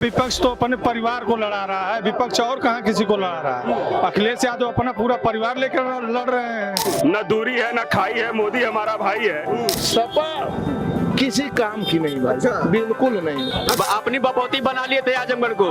विपक्ष तो अपने परिवार को लड़ा रहा है, विपक्ष और कहाँ किसी को लड़ा रहा है। अखिलेश यादव अपना पूरा परिवार लेकर लड़ रहे हैं। न दूरी है न खाई है, मोदी हमारा भाई है। सपा किसी काम की नहीं भाई, बिल्कुल नहीं। अपनी बपौती बना लिए थे आजमगढ़ को,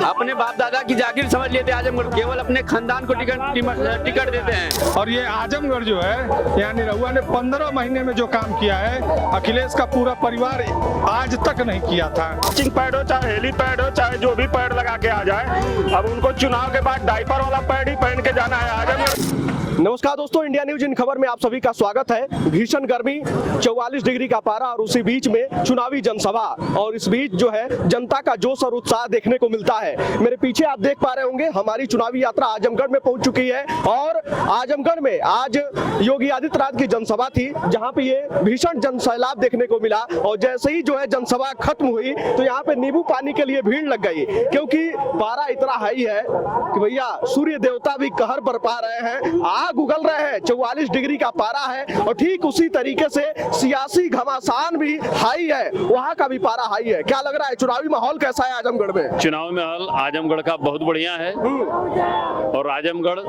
अपने बाप दादा की जागीर समझ लिए थे आजमगढ़, केवल अपने खानदान को टिकट देते हैं। और ये आजमगढ़ जो है, यानी निरहुआ ने 15 महीने में जो काम किया है, अखिलेश का पूरा परिवार आज तक नहीं किया था। लॉन्चिंग पैड हो चाहे हेलीपैड हो, चाहे जो भी पैड लगा के आ जाए, अब उनको चुनाव के बाद डायपर वाला पैड ही पहन के जाना है आजमगढ़। नमस्कार दोस्तों, इंडिया न्यूज इन खबर में आप सभी का स्वागत है। भीषण गर्मी, 44 डिग्री का पारा और उसी बीच में चुनावी जनसभा, और इस बीच जो है जनता का जोश और उत्साह देखने को मिलता है। मेरे पीछे आप देख पा रहे होंगे हमारी चुनावी यात्रा आजमगढ़ में पहुंच चुकी है और आजमगढ़ में आज योगी आदित्यनाथ की जनसभा थी, जहां पे ये भीषण जनसैलाब देखने को मिला। और जैसे ही जो है जनसभा खत्म हुई तो यहाँ पे नींबू पानी के लिए भीड़ लग गई, क्योंकि पारा इतना हाई है कि भैया सूर्य देवता भी कहर बरपा रहे हैं, आग उगल रहे हैं। 44 डिग्री का पारा है और ठीक उसी तरीके से सियासी घमासान भी हाई है, वहाँ का भी पारा हाई है। क्या लग रहा है, चुनावी माहौल कैसा है आजमगढ़ में? चुनाव माहौल आजमगढ़ का बहुत बढ़िया है और आजमगढ़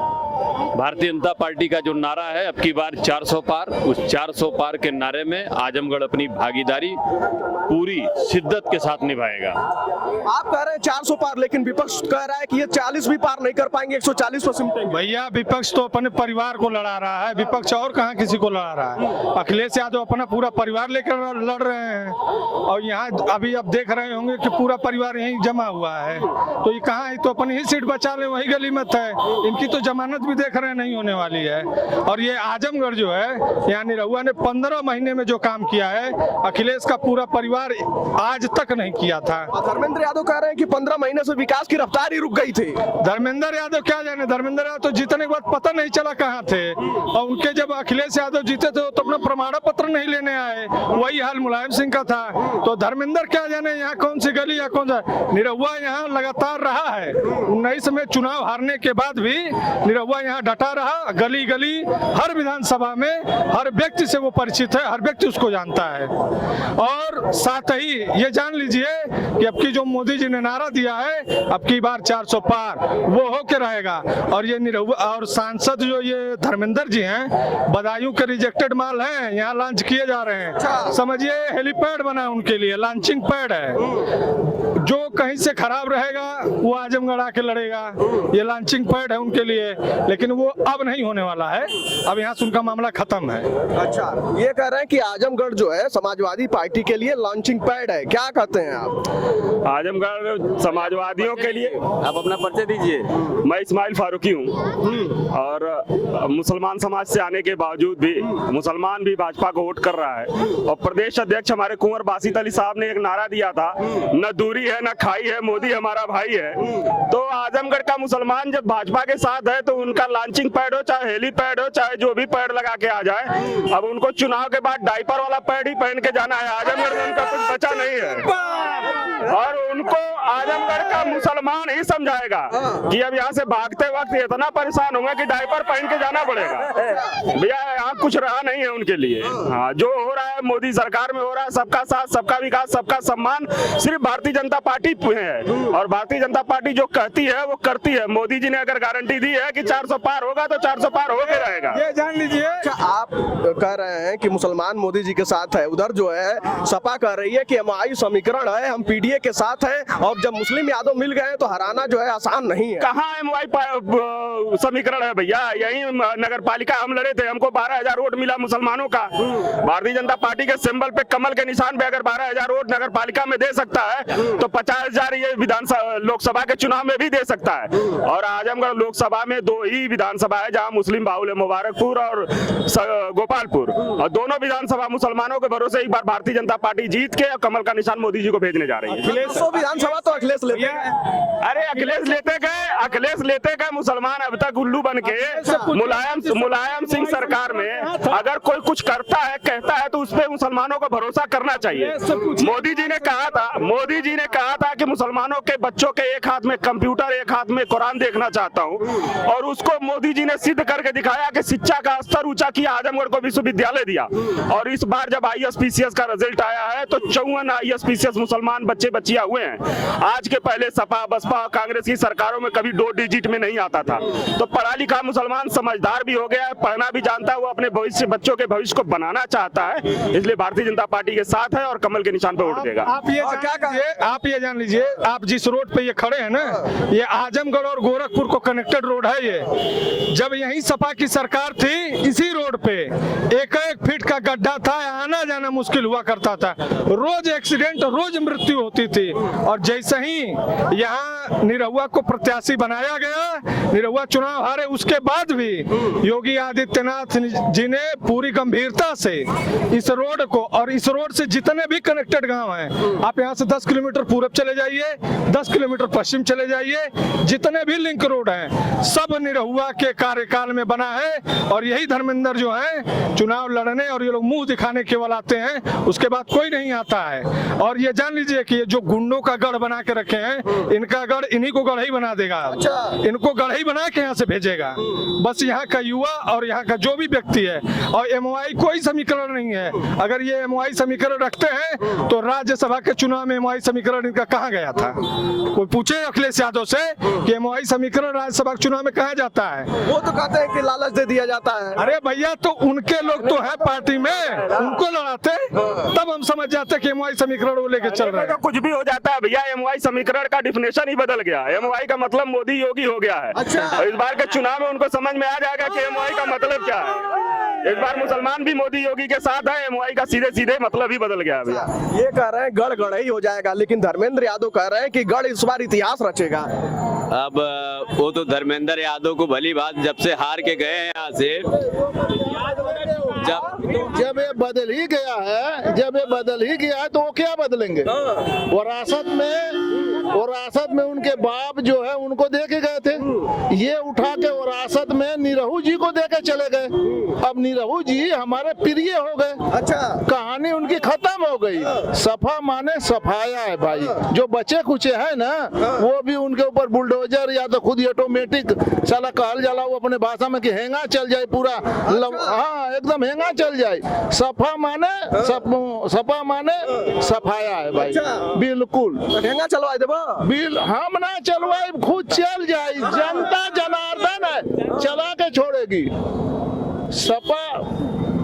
भारतीय जनता पार्टी का जो नारा है अब की बार 400 पार, उस 400 पार के नारे में आजमगढ़ अपनी भागीदारी पूरी शिद्दत के साथ निभाएगा। आप कह रहे हैं 400 पार, लेकिन विपक्ष कह रहा है कि ये 40 भी पार नहीं कर पाएंगे, 140 पर सिमटेंगे। भैया विपक्ष तो अपने परिवार को लड़ा रहा है, विपक्ष और कहाँ किसी को लड़ा रहा है। अखिलेश यादव अपना पूरा परिवार लेकर लड़ रहे हैं और यहाँ अभी आप देख रहे होंगे कि पूरा परिवार यहीं जमा हुआ है, तो ये कहाँ है, तो अपनी ही सीट बचा ले, वही गलीमत है। इनकी तो जमानत भी देख रहे हैं नहीं होने वाली है। और ये आजमगढ़ जो है, यहाँ निरहुआ ने 15 महीने में जो काम किया है, अखिलेश का पूरा परिवार आज तक नहीं किया था। धर्मेंद्र यादव कह रहे हैं कि 15 महीने से विकास की रफ्तार ही रुक गई थी। धर्मेंद्र यादव क्या जाने, धर्मेंद्र यादव तो जीतने के बाद पता नहीं चला कहाँ थे, और उनके जब अखिलेश यादव जीते थे तो अपना प्रमाण पत्र नहीं लेने आए। वही हाल मुलायम सिंह का था, तो धर्मेंद्र क्या जाने यहाँ कौन सी गली या कौन सा। निरहुआ यहाँ लगातार रहा है, 19 में चुनाव हारने के बाद भी निरहुआ यहाँ डटा रहा। गली गली हर विधानसभा में हर व्यक्ति से वो परिचित है, हर व्यक्ति उसको जानता है। और साथ ही ये जान लीजिए कि अब की जो मोदी जी ने नारा दिया है, अब की बार 400 पार, वो होके रहेगा। और ये निरहुआ और सांसद जो ये धर्मेंद्र जी हैं, बदायूं के रिजेक्टेड माल हैं, यहाँ लॉन्च किए जा रहे हैं। समझिए हेलीपैड बना है उनके लिए, लॉन्चिंग पैड है। जो कहीं से खराब रहेगा वो आजमगढ़ आके लड़ेगा, ये लॉन्चिंग पैड है उनके लिए। लेकिन वो अब नहीं होने वाला है, अब यहाँ से उनका मामला खत्म है। अच्छा, ये कह रहे हैं कि आजमगढ़ जो है समाजवादी पार्टी के लिए लॉन्चिंग पैड है, क्या कहते हैं आप? आजमगढ़ समाजवादियों के लिए, आप अपना परिचय दीजिए। मैं इस्माइल फारूकी हूँ और मुसलमान समाज से आने के बावजूद भी मुसलमान भी भाजपा को वोट कर रहा है। और प्रदेश अध्यक्ष हमारे कुंवर बासित अली साहब ने एक नारा दिया था, न दूरी है न खाई है, मोदी हमारा भाई है। तो आजमगढ़ का मुसलमान जब भाजपा के साथ है तो उनका लॉन्चिंग पैड हो चाहे हेलीपैड हो, चाहे जो भी पैड लगा के आ जाए, अब उनको चुनाव के बाद डायपर वाला पैड ही पहन के जाना है। आजमगढ़ में उनका कुछ बचा नहीं है और उनको आजमगढ़ का मुसलमान ही समझाएगा कि अब यहाँ से भागते वक्त इतना परेशान होंगे कि डायपर पहन के जाना पड़ेगा। भैया यहाँ कुछ रहा नहीं है उनके लिए। हाँ, जो हो रहा है मोदी सरकार में हो रहा है, सबका साथ सबका विकास सबका सम्मान सिर्फ भारतीय जनता पार्टी है। और भारतीय जनता पार्टी जो कहती है वो करती है। मोदी जी ने अगर गारंटी दी है कि 400 पार होगा तो 400 पार होके रहेगा, ये जान लीजिए। आप कह रहे हैं कि मुसलमान मोदी जी के साथ है, उधर जो है सपा कह रही है कि हमारी समीकरण है, हम पीडीए के साथ हैं, और जब मुस्लिम यादव मिल गए तो हराना जो है आसान नहीं है। कहाँ एमवाई समीकरण है भैया? यही नगर पालिका हम लड़े थे, हमको 12,000 वोट मिला मुसलमानों का। भारतीय जनता पार्टी के सिंबल पे कमल के निशान पे अगर 12,000 वोट नगर पालिका में दे सकता है तो 50,000 ये विधानसभा लोकसभा के चुनाव में भी दे सकता है। और आजमगढ़ लोकसभा में 2 ही विधानसभा है जहाँ मुस्लिम बाहुल है, मुबारकपुर और गोपालपुर, और दोनों विधानसभा मुसलमानों के भरोसे एक बार भारतीय जनता पार्टी जीत के कमल का निशान मोदी जी को भेजने जा रही है। विधानसभा तो अखिलेश लेते हैं। अरे अखिलेश लेते गए मुसलमान अब तक उल्लू बन के। मुलायम सिंह सरकार में अगर कोई कुछ करता है कहता है तो उस पे मुसलमानों को भरोसा करना चाहिए। मोदी जी ने कहा था कि मुसलमानों के बच्चों के एक हाथ में कंप्यूटर, एक हाथ में कुरान देखना चाहता हूं, और उसको मोदी जी ने सिद्ध करके दिखाया कि शिक्षा का स्तर ऊंचा किया, आजमगढ़ को विश्वविद्यालय दिया। और इस बार जब ISPCS का रिजल्ट आया है तो 54 ISPCS मुसलमान बच्चे बच्चियां हुए हैं। आज के पहले सपा, बसपा, कांग्रेस की सरकारों में कभी 2 डिजिट में नहीं आता था। तो पढ़ा लिखा मुसलमान समझदार भी हो गया है, पढ़ना भी जानता है, वो अपने भविष्य, बच्चों के भविष्य को बनाना चाहता है, इसलिए भारतीय जनता पार्टी के साथ है और कमल के निशान पर वोट देगा। आप ये जान लीजिए, आप जिस रोड पे ये खड़े हैं ना, ये आजमगढ़ और गोरखपुर को कनेक्टेड रोड है। ये जब यही सपा की सरकार थी, इसी रोड पे 1-1 फीट का गड्ढा था, आना जाना मुश्किल हुआ करता था, रोज एक्सीडेंट, रोज मृत्यु होती थी। और जैसे ही यहाँ निरहुआ को प्रत्याशी बनाया गया, निरहुआ चुनाव हारे, उसके बाद भी योगी आदित्यनाथ जी ने पूरी गंभीरता से इस रोड को, और इस रोड से जितने भी कनेक्टेड गांव हैं, आप यहाँ से 10 किलोमीटर पूरब चले जाइए, 10 किलोमीटर पश्चिम चले जाइए, जितने भी लिंक रोड हैं सब निरहुआ के कार्यकाल में बना है। और यही धर्मेंद्र जो है चुनाव लड़ने और ये लोग मुंह दिखाने केवल आते हैं, उसके बाद कोई नहीं आता है। और ये जान लीजिए कि ये जो गुंडों का गढ़ बना के रखे हैं, इनका गढ़ इन्हीं को गढ़ ही बना देगा। इनको गढ़ ही बना के यहाँ से भेजेगा। बस यहाँ का युवा और यहाँ का जो भी व्यक्ति है, और MOI कोई समीकरण नहीं है। अगर ये MOI समीकरण रखते हैं तो राज्यसभा के चुनाव में MOI समीकरण इनका कहाँ गया था? कोई पूछे अखिलेश यादव से कि MOI समीकरण राज्यसभा के चुनाव में कहाँ जाता है? वो तो कहते हैं कि लालच दे दिया जाता है। अरे भैया, तो उनके लोग तो है पार्टी में, उनको लड़ाते, तब हम समझ जाते कि MOI समीकरण वो लेके चल रहे हैं। तो कुछ भी हो जाता है भैया, MOI समीकरण का डिफिनेशन ही बदल गया। MOI का मतलब मोदी योगी हो गया है। और इस बार के चुनाव में उनको समझ में आ जाएगा कि MOI का मतलब क्या है। इस बार मुसलमान भी मोदी योगी के साथ है, MOI का सीधे सीधे मतलब ही बदल गया भैया। ये कह रहे हैं गढ़ गढ़ ही हो जाएगा, लेकिन धर्मेंद्र यादव कह रहे हैं कि गढ़ इस बार इतिहास रचेगा। अब वो तो धर्मेंद्र यादव को भली बात, जब से हार के गए हैं यहाँ से, जब ये बदल ही गया है, जब ये बदल ही गया है तो वो क्या बदलेंगे? वरासत में उनके बाप जो है उनको दे के गए थे, ये उठा के वरासत में निरहू जी को दे के चले गए। अब निरहू जी हमारे प्रिय हो गए। अच्छा, कहानी उनकी खत्म हो गई। सफा माने सफाया है भाई। जो बचे कुचे है ना, वो भी उनके ऊपर बुलडोजर या तो खुद ऑटोमेटिक साला कहल जाला, वो अपने भाषा में कि हेंगा चल जाए पूरा। हाँ, एकदम हेंगा चल जाए। सफा माने सफाया है भाई, बिल्कुल। हेंगा चलवाए देबो बिल हम ना चलवाए, खुद चल जाए। जनता जनार्दन है, चला के छोड़ेगी। सपा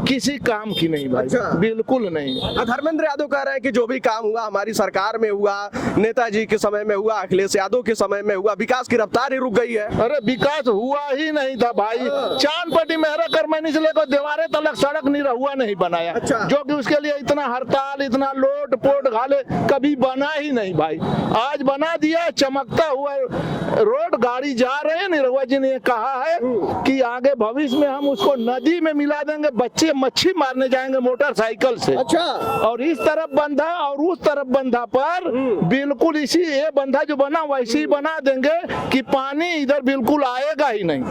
किसी काम की नहीं भाई। अच्छा। बिल्कुल नहीं। धर्मेंद्र यादव कह रहे हैं कि जो भी काम हुआ हमारी सरकार में हुआ, नेताजी के समय में हुआ, अखिलेश यादव के समय में हुआ, विकास की रफ्तार ही रुक गई है। अरे विकास हुआ ही नहीं था भाई। चांदपट्टी मेहरा करमैनी से लेकर देवारे तलक सड़क निरहुआ नहीं बनाया। अच्छा। जो कि उसके लिए इतना हड़ताल, इतना लोट पोट घाले कभी बना ही नहीं भाई। आज बना दिया, चमकता हुआ रोड, गाड़ी जा रहे हैं। निरहुआ जी ने कहा है कि आगे भविष्य में हम उसको नदी में मिला देंगे, बच्चे मच्छी मारने जाएंगे मोटरसाइकिल से। अच्छा। और इस तरफ बंधा और उस तरफ बंधा पर बिल्कुल इसी ये बंधा जो बना वैसे ही बना देंगे कि पानी इधर बिल्कुल आएगा ही नहीं।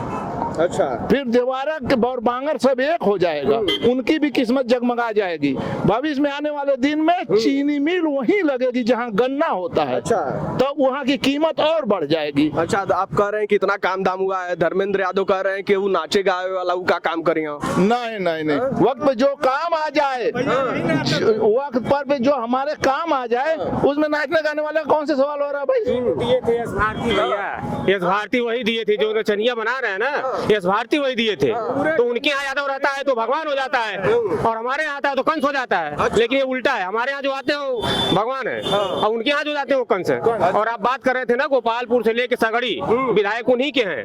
अच्छा। फिर देवारा के और बांगर सब एक हो जाएगा, उनकी भी किस्मत जगमगा जाएगी। भविष्य में आने वाले दिन में चीनी मिल वहीं लगेगी जहां गन्ना होता है। अच्छा। तो वहां की कीमत और बढ़ जाएगी। अच्छा, तो आप कह रहे हैं कि इतना काम दाम हुआ है। धर्मेंद्र यादव कह रहे हैं कि वो नाचे गावे वाला वो का काम करिए। नहीं नहीं नहीं, वक्त पे जो काम आ जाए, वक्त पर पे जो हमारे काम आ जाए, उसमें नाचने गाने वाला कौन से सवाल हो रहा है भाई? दिए थे यश भारती भैया, यश भारती वही दिए थे जो नचनिया बना रहे हैं ना, यश भारती वही दिए थे। तो उनके यहाँ यादव रहता है तो भगवान हो जाता है, और हमारे यहाँ आता है तो कंस हो जाता है। लेकिन ये उल्टा है, हमारे यहाँ जो आते हैं वो भगवान है और उनके यहाँ जो जाते हैं वो कंस है। और आप बात कर रहे थे ना गोपालपुर से लेके सगड़ी, विधायक उन्हीं के हैं।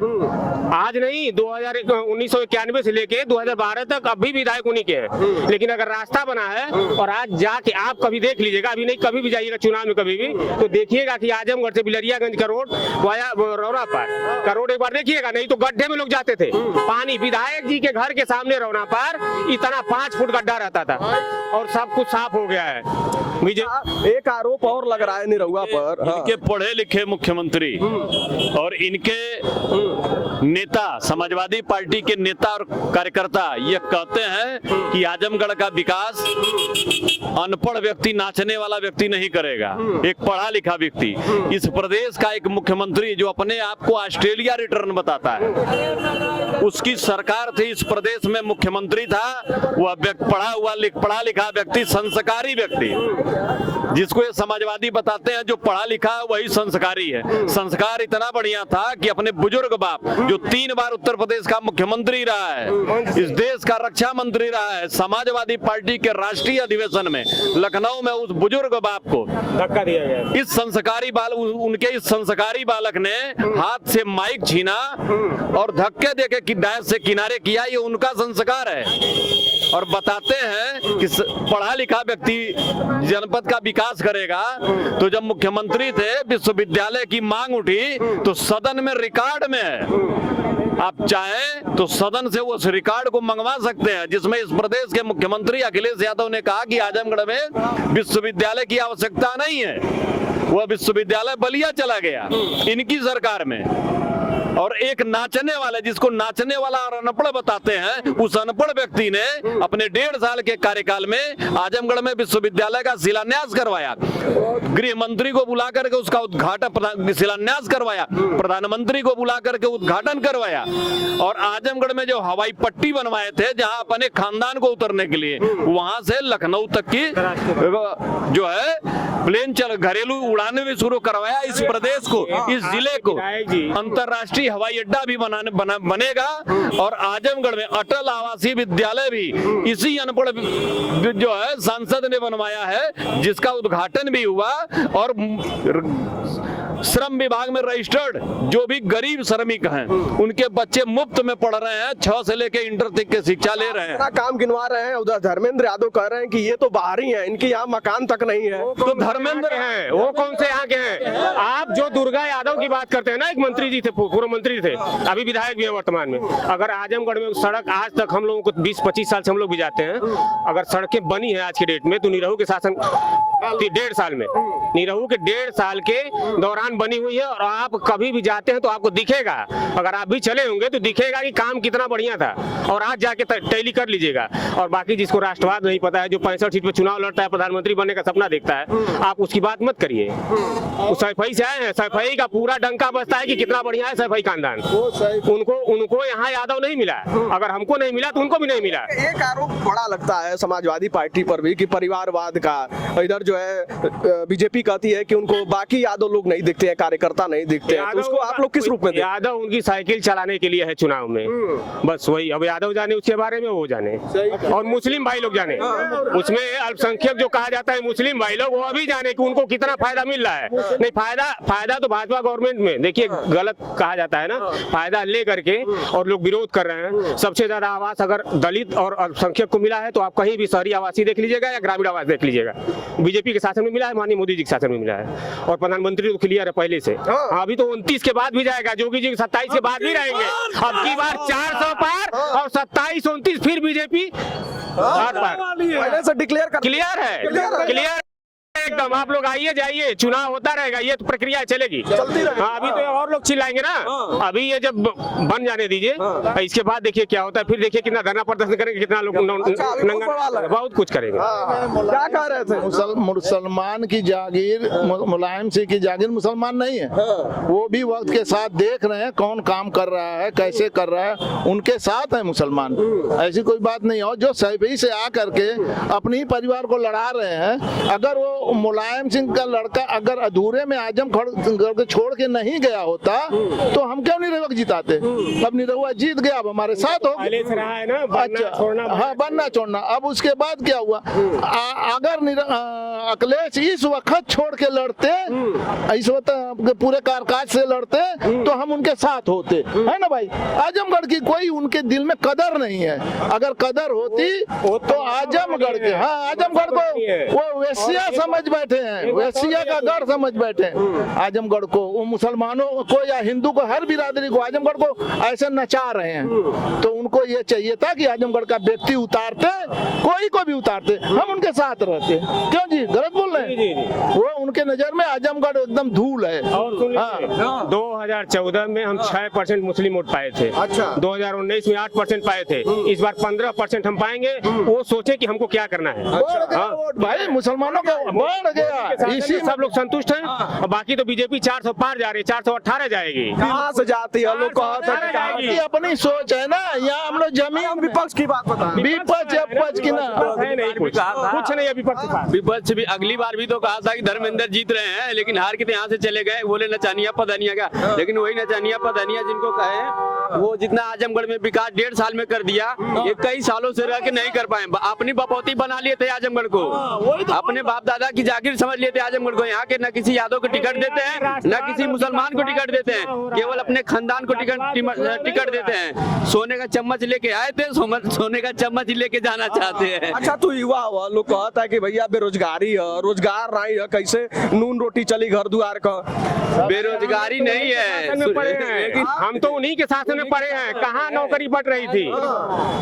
आज नहीं, 1991 से लेके 2012 तक अब भी विधायक उन्हीं के हैं। लेकिन अगर रास्ता बना है, और आज जाके आप कभी देख लीजिएगा, अभी नहीं कभी भी जाइएगा चुनाव में कभी भी, तो देखिएगा कि आजमगढ़ से बिलरियागंज का रोड वाया रौना पार का रोड एक बार देखिएगा, नहीं तो गड्ढे में लोग जाते थे। पानी विधायक जी के घर के सामने रौना पार इतना 5 फुट गड्ढा रहता था, और सब कुछ साफ हो गया है। एक आरोप और लग रहा है निरहुआ पर। हाँ। इनके पढ़े लिखे मुख्यमंत्री और इनके नेता, समाजवादी पार्टी के नेता और कार्यकर्ता ये कहते हैं कि आजमगढ़ का विकास अनपढ़ व्यक्ति, नाचने वाला व्यक्ति नहीं करेगा, एक पढ़ा लिखा व्यक्ति। इस प्रदेश का एक मुख्यमंत्री जो अपने आप को ऑस्ट्रेलिया रिटर्न बताता है, उसकी सरकार थी, इस प्रदेश में मुख्यमंत्री था, वह पढ़ा लिखा व्यक्ति, संस्कारी व्यक्ति, जिसको ये समाजवादी बताते हैं जो पढ़ा लिखा है वही संस्कारी है। संस्कार इतना बढ़िया था कि अपने बुजुर्ग बाप जो 3 बार उत्तर प्रदेश का मुख्यमंत्री रहा है, इस देश का रक्षा मंत्री रहा है, समाजवादी पार्टी के राष्ट्रीय अधिवेशन में लखनऊ में उस बुजुर्ग बाप को धक्का दिया गया। इस संस्कारी बालक ने हाथ से माइक छीना और धक्के देके कि डायस से किनारे किया, ये उनका संस्कार है। और बताते हैं कि पढ़ा लिखा व्यक्ति जनपद का विकास करेगा। तो जब मुख्यमंत्री थे, विश्वविद्यालय की मांग उठी तो सदन में रिकॉर्ड में है, आप चाहें तो सदन से उस रिकॉर्ड को मंगवा सकते हैं, जिसमें इस प्रदेश के मुख्यमंत्री अखिलेश यादव ने कहा कि आजमगढ़ में विश्वविद्यालय की आवश्यकता नहीं है, वह विश्वविद्यालय बलिया चला गया इनकी सरकार में। और एक नाचने वाले, जिसको नाचने वाला और अनपढ़ बताते हैं, उस अनपढ़ व्यक्ति ने अपने 1.5 साल के कार्यकाल में आजमगढ़ में विश्वविद्यालय का शिलान्यास करवाया, गृह मंत्री को बुला करके उसका उद्घाटन शिलान्यास करवाया, प्रधानमंत्री को बुला करके उद्घाटन करवाया। और आजमगढ़ में जो हवाई पट्टी बनवाए थे जहां अपने खानदान को उतरने के लिए, वहां से लखनऊ तक की जो है प्लेन घरेलू उड़ाने भी शुरू करवाया। इस प्रदेश को, इस जिले को अंतरराष्ट्रीय हवाई अड्डा भी बनेगा। और आजमगढ़ में अटल आवासीय विद्यालय भी इसी अनपढ़ जो है सांसद ने बनवाया है, जिसका उद्घाटन भी हुआ। और श्रम विभाग में रजिस्टर्ड जो भी गरीब श्रमिक हैं, उनके बच्चे मुफ्त में पढ़ रहे हैं, 6 से लेकर इंटर तक की शिक्षा ले रहे हैं। काम गिनवा रहे हैं। उधर धर्मेंद्र यादव कह रहे हैं कि ये तो बाहरी हैं, इनके यहाँ मकान तक नहीं है। तो धर्मेंद्र हैं, वो कौन से यहाँ के हैं? आप जो दुर्गा यादव की बात करते हैं ना, एक मंत्री जी थे, पूर्व मंत्री थे, अभी विधायक भी है वर्तमान में। अगर आजमगढ़ में सड़क आज तक हम लोगों को 20-25 साल से हम लोग भी जाते हैं, अगर सड़कें बनी है आज के डेट में तो निरहू के शासन 1.5 साल में, निरहू के 1.5 साल के दौरान बनी हुई है। और आप कभी भी जाते हैं तो आपको दिखेगा, अगर आप भी चले होंगे तो दिखेगा कि काम कितना बढ़िया था। और आज जाके टैली कर लीजिएगा। और बाकी जिसको राष्ट्रवाद नहीं पता है, जो 65 सीट पे चुनाव लड़ता है, प्रधानमंत्री बनने का सपना देखता है, आप उसकी बात मत करिए। सैफई से आए हैं, सैफई का पूरा डंका बजता है कि कितना बढ़िया है सैफई खानदान। उनको यहाँ यादव नहीं मिला, अगर हमको नहीं मिला तो उनको भी नहीं मिला। एक आरोप बड़ा लगता है समाजवादी पार्टी पर भी कि परिवारवाद का। इधर जो है बीजेपी कहती है कि उनको बाकी यादव लोग नहीं दिखते हैं, कार्यकर्ता नहीं दिखते हैं, तो उसको आप लोग किस रूप में? यादव उनकी साइकिल चलाने के लिए है चुनाव में, बस वही। अब यादव जाने उसके बारे में, वो जाने, और मुस्लिम भाई लोग जाने, उसमें अल्पसंख्यक जो कहा जाता है मुस्लिम भाई लोग, वो अभी जाने कि उनको कितना फायदा मिल रहा है। नहीं, फायदा तो भाजपा गवर्नमेंट में, देखिए गलत कहा जाता है ना, फायदा ले करके और लोग विरोध कर रहे हैं। सबसे ज्यादा आवास अगर दलित और अल्पसंख्यक को मिला है तो आप कहीं भी शहरी आवासीय देख लीजिएगा या ग्रामीण आवास देख लीजिएगा, बीजेपी के शासन में मिला है, माननीय मोदी जी के शासन में मिला है। और प्रधानमंत्री तो क्लियर है पहले से। अभी तो 29 के बाद भी जाएगा, जोगी जी 27 के बाद भी रहेंगे। अब की बार 400 पार और 27-29 फिर बीजेपी पहले से डिक्लेयर क्लियर है, क्लियर एकदम। आप लोग आइए जाइए, चुनाव होता रहेगा, ये तो प्रक्रिया चलेगी, चलती रहेगी। अभी तो और लोग चिल्लाएंगे ना, अभी ये जब बन जाने दीजिए, इसके बाद देखिए क्या होता है। फिर देखिए कितना धरना प्रदर्शन करेंगे, कितना लोग बहुत कुछ करेंगे। क्या कह रहे थे? मुसलमान की जागीर, मुलायम सिंह की जागीर मुसलमान नहीं है, वो भी वक्त के साथ देख रहे हैं कौन काम कर रहा है, कैसे कर रहा है, उनके साथ है मुसलमान। ऐसी कोई बात नहीं। और जो सैफई से आकर के अपने ही परिवार को लड़ा रहे हैं, अगर वो मुलायम सिंह का लड़का अगर अधूरे में आजमगढ़ छोड़ के नहीं गया होता तो हम क्यों निरहुआ जिताते? अब निरहुआ जीत गया, अब हमारे साथ हो। अच्छा, हाँ, बनना छोड़ना। अब उसके बाद क्या हुआ? अगर अखिलेश इस वक्त छोड़ के लड़ते, इस वक्त पूरे कारकाज से लड़ते तो हम उनके साथ होते, है ना भाई। आजमगढ़ की कोई उनके दिल में कदर नहीं है। अगर कदर होती तो आजमगढ़ के, हाँ, आजमगढ़ को वो वेश्या समझ बैठे हैं, एशिया का गढ़ समझ बैठे हैं आजमगढ़ को। वो मुसलमानों को या हिंदू को, हर बिरादरी को, आजमगढ़ को ऐसे नचा रहे हैं। तो उनको ये चाहिए था कि आजमगढ़ का व्यक्ति उतारते, कोई को भी उतारते, हम उनके साथ रहते। क्यों जी, गलत बोल रहे हैं? वो उनके नजर में आजमगढ़ एकदम धूल है। और सुन लीजिए, 2014 में हम 6% मुस्लिम वोट पाए थे। अच्छा। 2019 में 8% पाए थे। इस बार 15% हम पाएंगे। वो सोचे कि हमको क्या करना है। बढ़ गया वोट भाई, मुसलमानों का बढ़ गया। इसी सब लोग संतुष्ट हैं। और बाकी तो बीजेपी 400 पार जा रही है, 418 जाएगी। कहाँ से जाती है? लोग कहते हैं कि कहाँ जाएगी। की अपनी सोच है ना। यहाँ हम लोग जमीन विपक्ष की बात बता। विपक्ष अपक्ष की ना है नहीं कुछ नहीं अभी विपक्ष। विपक्ष भी अगली बार भी तो कहा था कि धर्मेंद्र जीत रहे हैं, लेकिन हार के यहाँ से चले गए। बोले नचानिया पदानिया का, लेकिन वही नचानिया पदानिया जिनको कहे वो जितना आजमगढ़ में विकास 1.5 साल में कर दिया, ये कई सालों से रह के नहीं कर पाए। अपनी बपौती बना लिए थे आजमगढ़ को, अपने बाप दादा की जागीर समझ लिए थे आजमगढ़ को। यहाँ के न किसी यादव को टिकट देते हैं, न किसी मुसलमान को टिकट देते हैं, केवल अपने खानदान को टिकट देते हैं। सोने का चम्मच लेके आए थे, सोने का चम्मच लेके जाना चाहते हैं। अच्छा, तू युवा हुआ, लोग कहता है कि भैया बेरोजगारी है, रोजगार नहीं है, कैसे नून रोटी चली घर द्वार का? बेरोजगारी नहीं है, लेकिन हम तो उन्हीं के शासन में पड़े हैं। कहाँ नौकरी बट रही थी,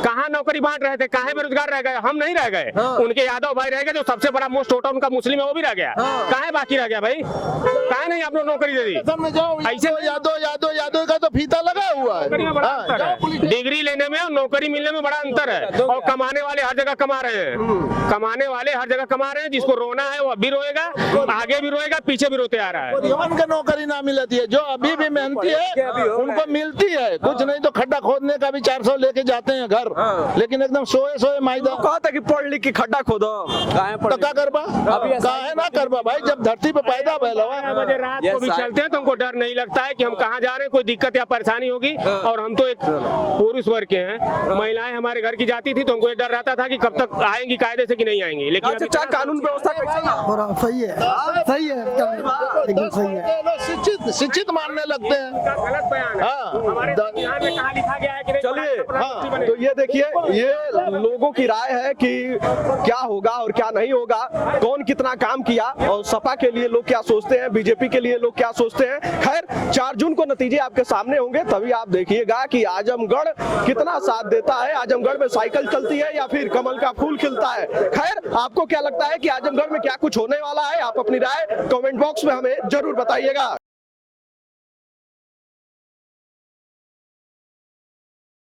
कहाँ नौकरी बांट रहे थे, कहाँ बेरोजगार रह गए? हम नहीं रह गए, उनके यादव भाई रह गए। जो सबसे बड़ा मोस्ट वोटर उनका मुस्लिम है, वो भी रह गया। कहाँ बाकी रह गया भाई? कहाँ नहीं आप लोग नौकरी दे दी? ऐसे यादव का तो फीता लगा हुआ है। डिग्री लेने में और नौकरी मिलने में बड़ा अंतर है। और कमाने वाले हर जगह कमा रहे हैं, कमाने वाले हर जगह कमा रहे हैं। जिसको रोना है वो अभी रोएगा, आगे भी रोएगा, पीछे भी रोते आ रहा है। जीवन का नौकरी ना मिलती है, जो अभी भी मेहनती है उनको मिलती है। कुछ नहीं तो खड्डा खोदने का भी 400 लेके जाते हैं घर, लेकिन एकदम सोए मायदा। कहता है कि पढ़ लिख के खड्डा खोदो, तो क्या करबा, काहे ना करबा भाई, जब धरती पे पैदा भैलवा। बजे रात को भी चलते हैं तो हमको डर नहीं लगता है कि हम कहाँ जा रहे हैं, कोई दिक्कत या परेशानी होगी। और हम तो एक पुरुष वर्ग के हैं, महिलाएं हमारे घर की जाती थी तो हमको ये डर रहता था कि कब तक आएंगी कायदे से कि नहीं आएंगी। लेकिन अभी अच्छा, कानून व्यवस्था कैसी है? सही है, सही है, एकदम सही है। शिक्षित मानने लगते हैं। गलत बयान है। हमारे संविधान में कहाँ लिखा गया है कि चलिए, तो ये देखिए, ये लोगों की राय है कि क्या होगा और क्या नहीं होगा, कौन कितना काम किया, और सपा के लिए लोग क्या सोचते हैं, बीजेपी के लिए लोग क्या सोचते हैं। खैर, 4 जून को नतीजे आपके सामने होंगे, तभी आप देखिएगा कि आजमगढ़ कितना साथ देता है। आजमगढ़ में साइकिल चलती है या फिर कमल का फूल खिलता है। खैर, आपको क्या लगता है कि आजमगढ़ में क्या कुछ होने वाला है? आप अपनी राय कमेंट बॉक्स में हमें जरूर बताइएगा।